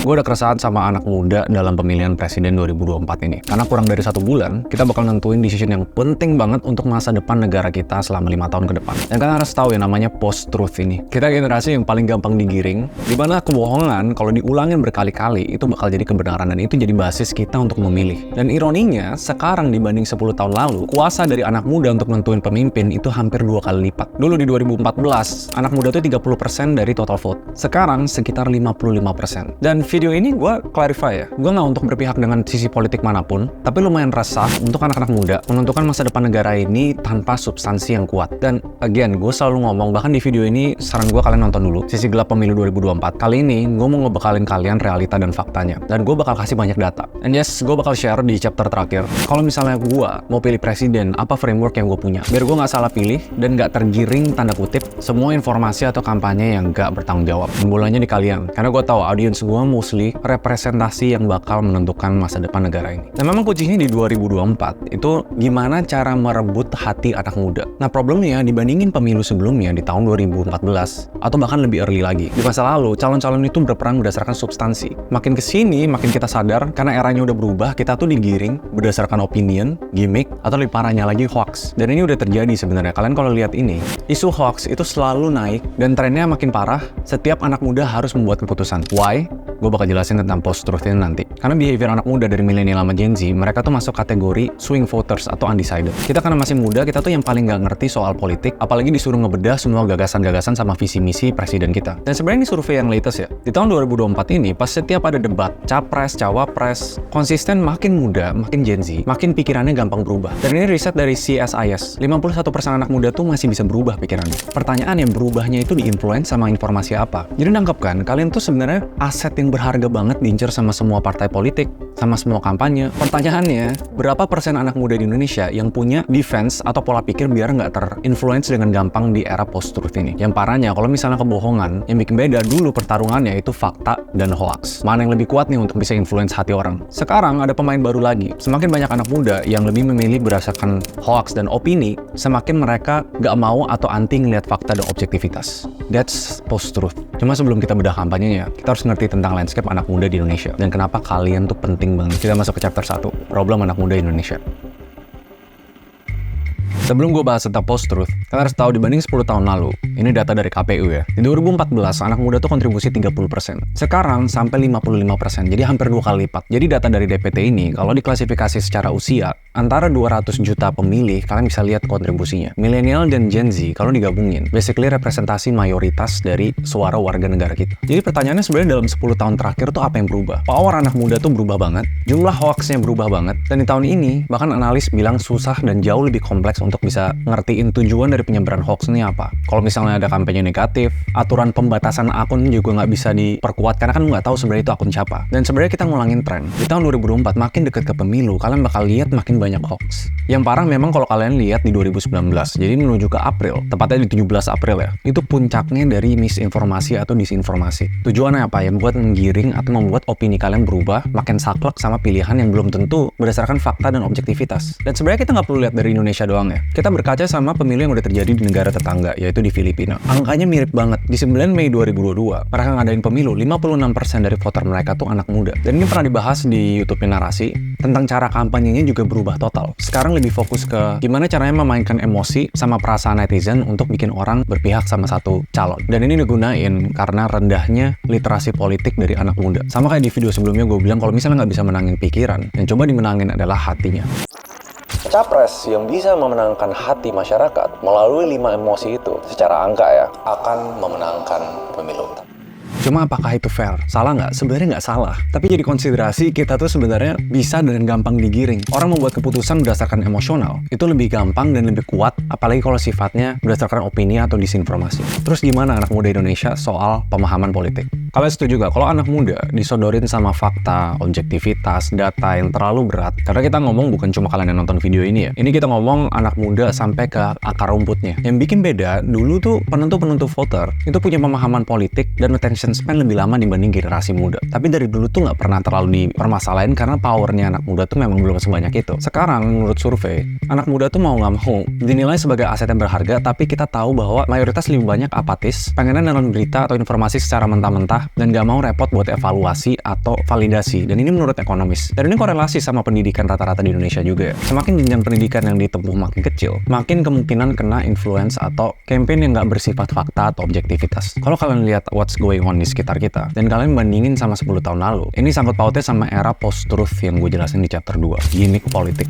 Gue udah keresahan sama anak muda dalam pemilihan presiden 2024 ini. Karena kurang dari 1 bulan, kita bakal nentuin decision yang penting banget untuk masa depan negara kita selama 5 tahun ke depan. Dan kalian harus tahu ya namanya post-truth ini. Kita generasi yang paling gampang digiring, di mana kebohongan kalau diulangin berkali-kali itu bakal jadi kebenaran dan itu jadi basis kita untuk memilih. Dan ironinya, sekarang dibanding 10 tahun lalu, kuasa dari anak muda untuk nentuin pemimpin itu hampir 2 kali lipat. Dulu di 2014, anak muda itu 30% dari total vote. Sekarang sekitar 55%. Dan video ini gue clarify ya, gue nggak untuk berpihak dengan sisi politik manapun, tapi lumayan resah untuk anak-anak muda menentukan masa depan negara ini tanpa substansi yang kuat. Dan again, gue selalu ngomong, bahkan di video ini saran gue kalian nonton dulu sisi gelap pemilu 2024. Kali ini gue mau ngebekalin kalian realita dan faktanya, dan gue bakal kasih banyak data. And yes, gue bakal share di chapter terakhir kalau misalnya gue mau pilih presiden, apa framework yang gue punya biar gue nggak salah pilih dan nggak tergiring tanda kutip semua informasi atau kampanye yang nggak bertanggung jawab. Mulanya di kalian, karena gue tahu audiens gue mostly representasi yang bakal menentukan masa depan negara ini. Nah, memang kuncinya di 2024 itu gimana cara merebut hati anak muda. Nah, problemnya dibandingin pemilu sebelumnya di tahun 2014 atau bahkan lebih early lagi. Di masa lalu, calon-calon itu berperan berdasarkan substansi. Makin kesini, makin kita sadar karena eranya udah berubah, kita tuh digiring berdasarkan opinion, gimmick, atau lebih parahnya lagi hoax. Dan ini udah terjadi sebenarnya. Kalian kalau lihat ini, isu hoax itu selalu naik dan trennya makin parah setiap anak muda harus membuat keputusan. Why? Gue bakal jelasin tentang post-truth ini nanti. Karena behavior anak muda dari milenial sama Gen Z, mereka tuh masuk kategori swing voters atau undecided. Kita karena masih muda, kita tuh yang paling nggak ngerti soal politik, apalagi disuruh ngebedah semua gagasan-gagasan sama visi misi presiden kita. Dan sebenarnya ini survei yang latest ya. Di tahun 2024 ini, pas setiap ada debat, capres, cawapres, konsisten makin muda, makin Gen Z, makin pikirannya gampang berubah. Dan ini riset dari CSIS, 51% anak muda tuh masih bisa berubah pikirannya. Pertanyaan yang berubahnya itu diinfluence sama informasi apa. Jadi nangkep kan, kalian tuh sebenarnya aset yang berharga banget diincar sama semua partai politik, sama semua kampanye. Pertanyaannya, berapa persen anak muda di Indonesia yang punya defense atau pola pikir biar nggak terinfluence dengan gampang di era post-truth ini? Yang parahnya, kalau misalnya kebohongan, yang bikin beda dulu pertarungannya itu fakta dan hoax. Mana yang lebih kuat nih untuk bisa influence hati orang? Sekarang ada pemain baru lagi. Semakin banyak anak muda yang lebih memilih berdasarkan hoax dan opini, semakin mereka nggak mau atau anti ngelihat fakta dan objektivitas. That's post-truth. Cuma sebelum kita bedah kampanyenya, kita harus ngerti tentang landscape anak muda di Indonesia dan kenapa kalian tuh penting banget. Kita masuk ke chapter 1, problem anak muda Indonesia. Sebelum gue bahas tentang post-truth, kalian harus tahu dibanding 10 tahun lalu, ini data dari KPU ya, di 2014 anak muda tuh kontribusi 30%. Sekarang sampai 55%, jadi hampir 2 kali lipat. Jadi data dari DPT ini, kalau diklasifikasi secara usia, antara 200 juta pemilih, kalian bisa lihat kontribusinya. Milenial dan Gen Z, kalau digabungin, basically representasi mayoritas dari suara warga negara kita. Jadi pertanyaannya sebenarnya dalam 10 tahun terakhir tuh apa yang berubah? Power anak muda tuh berubah banget, jumlah hoaxnya berubah banget, dan di tahun ini, bahkan analis bilang susah dan jauh lebih kompleks untuk bisa ngertiin tujuan dari penyebaran hoax ini apa. Kalau misalnya ada kampanye negatif, aturan pembatasan akun juga nggak bisa diperkuat karena kan nggak tahu sebenarnya itu akun siapa. Dan sebenarnya kita ngulangin tren. Di tahun 2024 makin dekat ke pemilu, kalian bakal lihat makin banyak hoax. Yang parah memang kalau kalian lihat di 2019, jadi menuju ke April, tepatnya di 17 April ya, itu puncaknya dari misinformasi atau disinformasi. Tujuannya apa? Yang buat menggiring atau membuat opini kalian berubah, makin saklek sama pilihan yang belum tentu berdasarkan fakta dan objektivitas. Dan sebenarnya kita nggak perlu lihat dari Indonesia doang ya. Kita berkaca sama pemilu yang udah terjadi di negara tetangga, yaitu di Filipina. Angkanya mirip banget. Di 9 Mei 2022, mereka ngadain pemilu, 56% dari voter mereka tuh anak muda. Dan ini pernah dibahas di YouTube Narasi, tentang cara kampanyenya juga berubah total. Sekarang lebih fokus ke gimana caranya memainkan emosi sama perasaan netizen untuk bikin orang berpihak sama satu calon. Dan ini digunain karena rendahnya literasi politik dari anak muda. Sama kayak di video sebelumnya gue bilang, kalau misalnya nggak bisa menangin pikiran, yang coba dimenangin adalah hatinya. Capres yang bisa memenangkan hati masyarakat melalui 5 emosi itu secara angka ya akan memenangkan pemilu. Cuma apakah itu fair? Salah nggak? Sebenarnya nggak salah. Tapi jadi konsiderasi kita tuh sebenarnya bisa dan gampang digiring. Orang membuat keputusan berdasarkan emosional itu lebih gampang dan lebih kuat, apalagi kalau sifatnya berdasarkan opini atau disinformasi. Terus gimana anak muda Indonesia soal pemahaman politik? Kalian setuju gak kalau anak muda disodorin sama fakta, objektivitas, data yang terlalu berat? Karena kita ngomong bukan cuma kalian yang nonton video ini ya. Ini kita ngomong anak muda sampai ke akar rumputnya. Yang bikin beda, dulu tuh penentu-penentu voter itu punya pemahaman politik dan attention spend lebih lama dibanding generasi muda. Tapi dari dulu tuh nggak pernah terlalu dipermasalahin karena powernya anak muda tuh memang belum sebanyak itu. Sekarang menurut survei, anak muda tuh mau nggak mau dinilai sebagai aset yang berharga, tapi kita tahu bahwa mayoritas lebih banyak apatis, pengennya nonton berita atau informasi secara mentah-mentah, dan nggak mau repot buat evaluasi atau validasi. Dan ini menurut ekonomis. Dan ini korelasi sama pendidikan rata-rata di Indonesia juga ya. Semakin jenjang pendidikan yang ditempuh makin kecil, makin kemungkinan kena influence atau campaign yang nggak bersifat fakta atau objektivitas. Kalau kalian lihat what's going on di sekitar kita, dan kalian bandingin sama 10 tahun lalu, ini sangkut pautnya sama era post-truth yang gue jelasin di chapter 2, gimmick politik.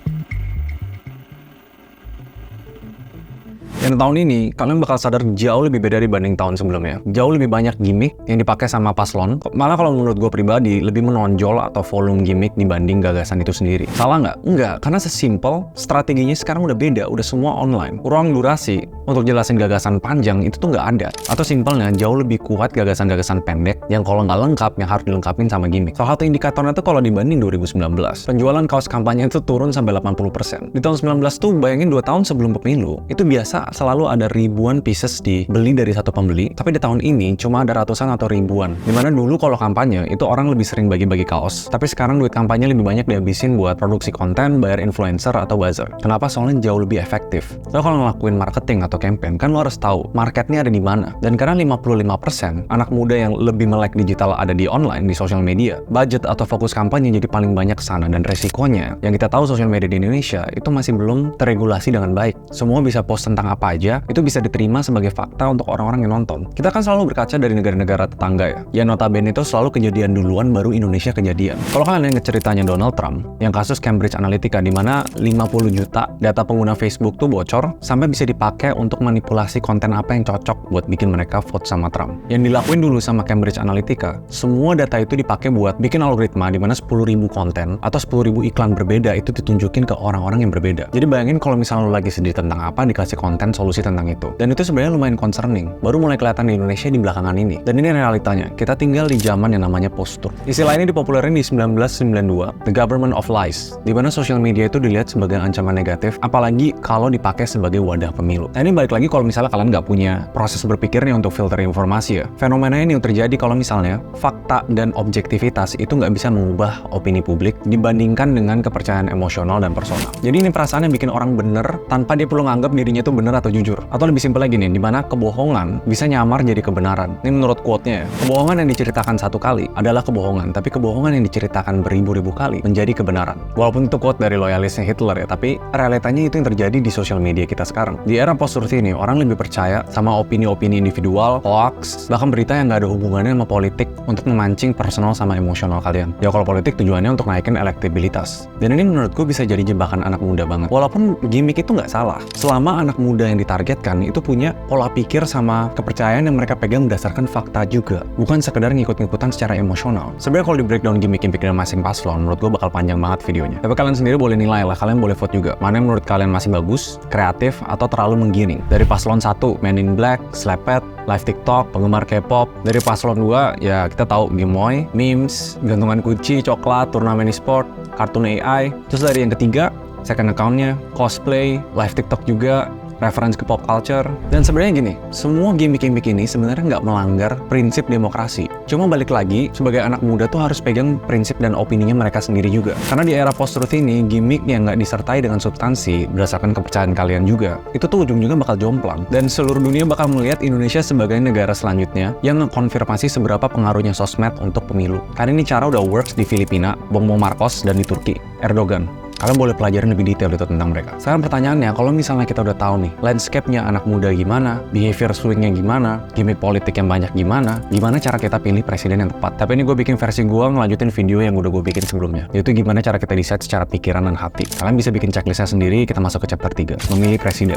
Dan tahun ini, kalian bakal sadar jauh lebih beda dibanding tahun sebelumnya. Jauh lebih banyak gimmick yang dipakai sama paslon. Malah kalau menurut gue pribadi, lebih menonjol atau volume gimmick dibanding gagasan itu sendiri. Salah nggak? Enggak, karena sesimpel, strateginya sekarang udah beda, udah semua online. Ruang durasi untuk jelasin gagasan panjang itu tuh nggak ada. Atau simpelnya, jauh lebih kuat gagasan-gagasan pendek yang kalau nggak lengkap, yang harus dilengkapin sama gimmick. Salah satu indikatornya tuh kalau dibanding 2019, penjualan kaos kampanye itu turun sampai 80%. Di tahun 19 tuh, bayangin 2 tahun sebelum pemilu, itu biasa selalu ada ribuan pieces dibeli dari satu pembeli, tapi di tahun ini cuma ada ratusan atau ribuan. Dimana dulu kalau kampanye, itu orang lebih sering bagi-bagi kaos, tapi sekarang duit kampanye lebih banyak dihabisin buat produksi konten, bayar influencer atau buzzer. Kenapa? Soalnya jauh lebih efektif. So kalau ngelakuin marketing atau campaign, kan lo harus tahu marketnya ada di mana. Dan karena 55% anak muda yang lebih melek digital ada di online, di social media, budget atau fokus kampanye jadi paling banyak sana. Dan resikonya, yang kita tahu social media di Indonesia itu masih belum terregulasi dengan baik. Semua bisa post tentang apa aja, itu bisa diterima sebagai fakta untuk orang-orang yang nonton. Kita kan selalu berkaca dari negara-negara tetangga ya. Ya notabene itu selalu kejadian duluan baru Indonesia kejadian. Kalau kalian ingat ceritanya Donald Trump, yang kasus Cambridge Analytica di mana 50 juta data pengguna Facebook tuh bocor sampai bisa dipakai untuk manipulasi konten apa yang cocok buat bikin mereka vote sama Trump. Yang dilakuin dulu sama Cambridge Analytica, semua data itu dipakai buat bikin algoritma di mana 10.000 konten atau 10.000 iklan berbeda itu ditunjukin ke orang-orang yang berbeda. Jadi bayangin kalau misalnya lo lagi sedih tentang apa, dikasih konten solusi tentang itu. Dan itu sebenarnya lumayan concerning. Baru mulai kelihatan di Indonesia di belakangan ini. Dan ini realitanya. Kita tinggal di zaman yang namanya post-truth. Istilah ini dipopulerin di 1992, The Government of Lies, di mana social media itu dilihat sebagai ancaman negatif, apalagi kalau dipakai sebagai wadah pemilu. Nah ini balik lagi kalau misalnya kalian nggak punya proses berpikirnya untuk filter informasi ya. Fenomena ini terjadi kalau misalnya fakta dan objektivitas itu nggak bisa mengubah opini publik dibandingkan dengan kepercayaan emosional dan personal. Jadi ini perasaan yang bikin orang bener tanpa dia perlu nganggap dirinya itu bener atau jujur. Atau lebih simpel lagi nih, dimana kebohongan bisa nyamar jadi kebenaran. Ini menurut quote-nya ya. Kebohongan yang diceritakan satu kali adalah kebohongan, tapi kebohongan yang diceritakan beribu-ribu kali menjadi kebenaran. Walaupun itu quote dari loyalisnya Hitler ya, tapi realitanya itu yang terjadi di social media kita sekarang. Di era post-truth ini, orang lebih percaya sama opini-opini individual, hoax, bahkan berita yang nggak ada hubungannya sama politik untuk memancing personal sama emosional kalian. Ya kalau politik tujuannya untuk naikin elektabilitas. Dan ini menurutku bisa jadi jebakan anak muda banget. Walaupun gimmick itu nggak salah, selama anak muda yang ditargetkan itu punya pola pikir sama kepercayaan yang mereka pegang berdasarkan fakta juga, bukan sekedar ngikut-ngikutan secara emosional. Sebenarnya kalau di breakdown gimmick-gimmick dari masing paslon, menurut gue bakal panjang banget videonya. Tapi kalian sendiri boleh nilai lah, kalian boleh vote juga. Mana yang menurut kalian masih bagus, kreatif, atau terlalu menggiring. Dari paslon 1, Men in Black, Slepet, live TikTok, penggemar K-pop. Dari paslon 2, ya kita tahu Gemoy, memes, gantungan kunci, coklat, turnamen e-sport, kartun AI. Terus dari yang ketiga, second account-nya, cosplay, live TikTok juga, reference ke pop culture. Dan sebenarnya gini, semua gimmick-gimmick ini sebenarnya nggak melanggar prinsip demokrasi. Cuma balik lagi, sebagai anak muda tuh harus pegang prinsip dan opininya mereka sendiri juga. Karena di era post-truth ini, gimmick yang nggak disertai dengan substansi berdasarkan kepercayaan kalian juga, itu tuh ujung-ujungnya bakal jomplang. Dan seluruh dunia bakal melihat Indonesia sebagai negara selanjutnya yang mengkonfirmasi seberapa pengaruhnya sosmed untuk pemilu. Karena ini cara udah works di Filipina, Bong Marcos, dan di Turki, Erdogan. Kalian boleh pelajarin lebih detail itu tentang mereka. Sekarang pertanyaannya, kalau misalnya kita udah tahu nih, landscape-nya anak muda gimana, behavior swing-nya gimana, gimmick politik yang banyak gimana cara kita pilih presiden yang tepat. Tapi ini gue bikin versi gue ngelanjutin video yang udah gue bikin sebelumnya, yaitu gimana cara kita decide secara pikiran dan hati. Kalian bisa bikin checklistnya sendiri, kita masuk ke chapter 3, memilih presiden.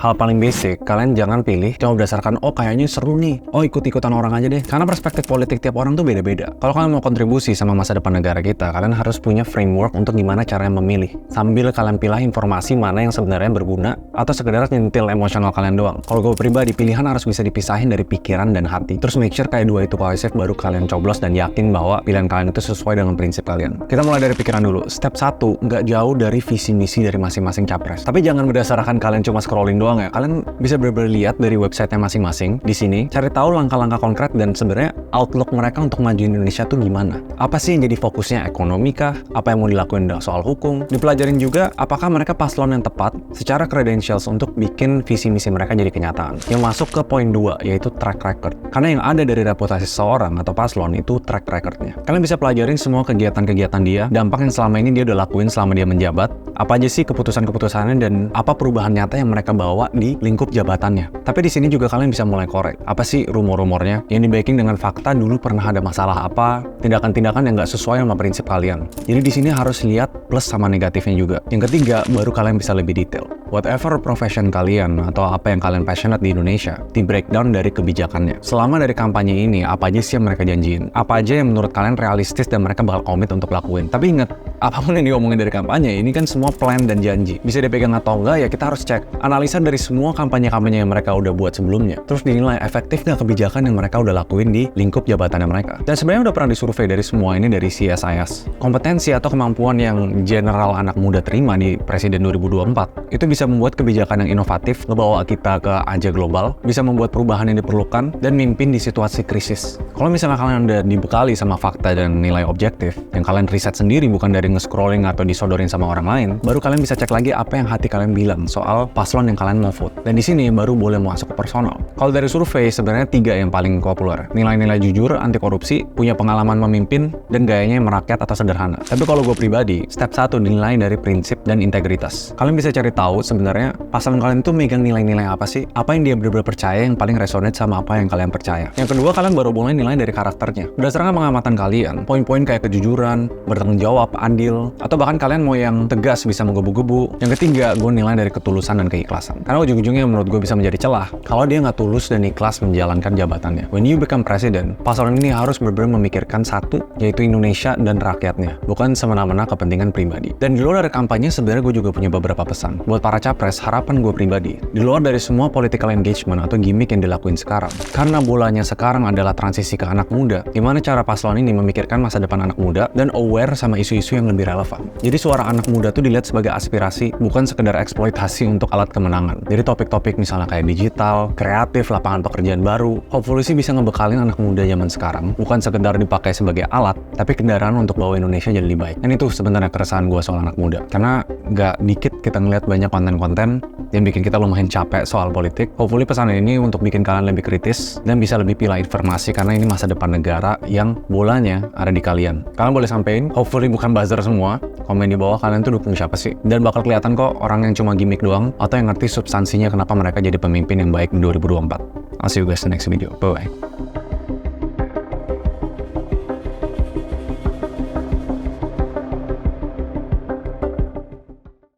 Hal paling basic, kalian jangan pilih cuma berdasarkan, oh kayaknya seru nih, oh ikut-ikutan orang aja deh. Karena perspektif politik tiap orang tuh beda-beda. Kalau kalian mau kontribusi sama masa depan negara kita, kalian harus punya framework untuk gimana caranya memilih. Sambil kalian pilih informasi mana yang sebenarnya berguna, atau sekedar nyentil emosional kalian doang. Kalau gue pribadi, pilihan harus bisa dipisahin dari pikiran dan hati. Terus make sure kayak dua itu cohesive, baru kalian coblos dan yakin bahwa pilihan kalian itu sesuai dengan prinsip kalian. Kita mulai dari pikiran dulu. Step 1, nggak jauh dari visi misi dari masing-masing capres. Tapi jangan berdasarkan kalian cuma scrolling doang doang ya. Kalian bisa bener-bener lihat dari websitenya masing-masing di sini, cari tahu langkah-langkah konkret dan sebenarnya outlook mereka untuk maju Indonesia tuh gimana. Apa sih yang jadi fokusnya, ekonomi kah? Apa yang mau dilakuin soal hukum? Dipelajarin juga apakah mereka paslon yang tepat secara credentials untuk bikin visi misi mereka jadi kenyataan. Yang masuk ke poin 2 yaitu track record. Karena yang ada dari reputasi seseorang atau paslon itu track recordnya. Kalian bisa pelajarin semua kegiatan-kegiatan dia, dampak yang selama ini dia udah lakuin selama dia menjabat, apa aja sih keputusan-keputusannya dan apa perubahan nyata yang mereka bawa di lingkup jabatannya. Tapi di sini juga kalian bisa mulai korek. Apa sih rumor-rumornya yang di-backing dengan fakta dulu pernah ada masalah apa, tindakan-tindakan yang nggak sesuai sama prinsip kalian. Jadi di sini harus lihat plus sama negatifnya juga. Yang ketiga, baru kalian bisa lebih detail. Whatever profession kalian atau apa yang kalian passionate di Indonesia, di breakdown dari kebijakannya. Selama dari kampanye ini, apa aja sih yang mereka janjiin? Apa aja yang menurut kalian realistis dan mereka bakal komit untuk lakuin? Tapi ingat, apapun yang diomongin dari kampanye, ini kan semua plan dan janji. Bisa dipegang atau enggak, ya kita harus cek. Analisa dari semua kampanye-kampanye yang mereka udah buat sebelumnya. Terus dinilai efektif nggak kebijakan yang mereka udah lakuin di lingkup jabatannya mereka. Dan sebenarnya udah pernah disurvei dari semua ini dari CSIS. Kompetensi atau kemampuan yang general anak muda terima di Presiden 2024, itu bisa membuat kebijakan yang inovatif, ngebawa kita ke ajang global, bisa membuat perubahan yang diperlukan, dan mimpin di situasi krisis. Kalau misalnya kalian udah dibekali sama fakta dan nilai objektif, yang kalian riset sendiri bukan dari nge-scrolling atau disodorin sama orang lain, baru kalian bisa cek lagi apa yang hati kalian bilang soal paslon yang kalian mau vote. Dan di sini baru boleh masuk ke personal. Kalau dari survei, sebenarnya 3 yang paling populer. Nilai-nilai jujur, anti korupsi, punya pengalaman memimpin, dan gayanya merakyat atau sederhana. Tapi kalau gue pribadi, step 1 dinilai dari prinsip dan integritas. Kalian bisa cari tahu sebenarnya pasangan kalian tuh megang nilai-nilai apa sih? Apa yang dia benar-benar percaya yang paling resonate sama apa yang kalian percaya? Yang kedua, kalian baru mulai nilai dari karakternya. Berdasarkan pengamatan kalian, poin-poin kayak kejujuran, bertanggung jawab, adil, atau bahkan kalian mau yang tegas bisa menggebu-gebu. Yang ketiga, gue nilai dari ketulusan dan keikhlasan. Karena ujung-ujungnya menurut gue bisa menjadi celah kalau dia nggak tulus dan ikhlas menjalankan jabatannya. When you become president, pasangan ini harus benar-benar memikirkan satu, yaitu Indonesia dan rakyatnya, bukan semena-mena kepentingan pribadi. Dan di luar dari kampanye, sebenarnya gue juga punya beberapa pesan. Buat para capres, harapan gue pribadi, di luar dari semua political engagement atau gimmick yang dilakuin sekarang, karena bolanya sekarang adalah transisi ke anak muda, gimana cara paslon ini memikirkan masa depan anak muda dan aware sama isu-isu yang lebih relevan. Jadi suara anak muda tuh dilihat sebagai aspirasi, bukan sekedar eksploitasi untuk alat kemenangan. Jadi topik-topik misalnya kayak digital, kreatif, lapangan pekerjaan baru, hopefully sih bisa ngebekalin anak muda zaman sekarang, bukan sekedar dipakai sebagai alat, tapi kendaraan untuk bawa Indonesia jadi lebih baik. Dan itu sebenarnya keresahan gue soal anak muda, karena nggak dikit kita ngeliat banyak konten-konten yang bikin kita lumayan capek soal politik. Hopefully pesan ini untuk bikin kalian lebih kritis dan bisa lebih pilih informasi, karena ini masa depan negara yang bolanya ada di kalian. Kalian boleh sampein, hopefully bukan buzzer semua, komen di bawah kalian tuh dukung siapa sih. Dan bakal kelihatan kok orang yang cuma gimmick doang atau yang ngerti substansinya kenapa mereka jadi pemimpin yang baik di 2024. I'll see you guys in the next video. Bye-bye.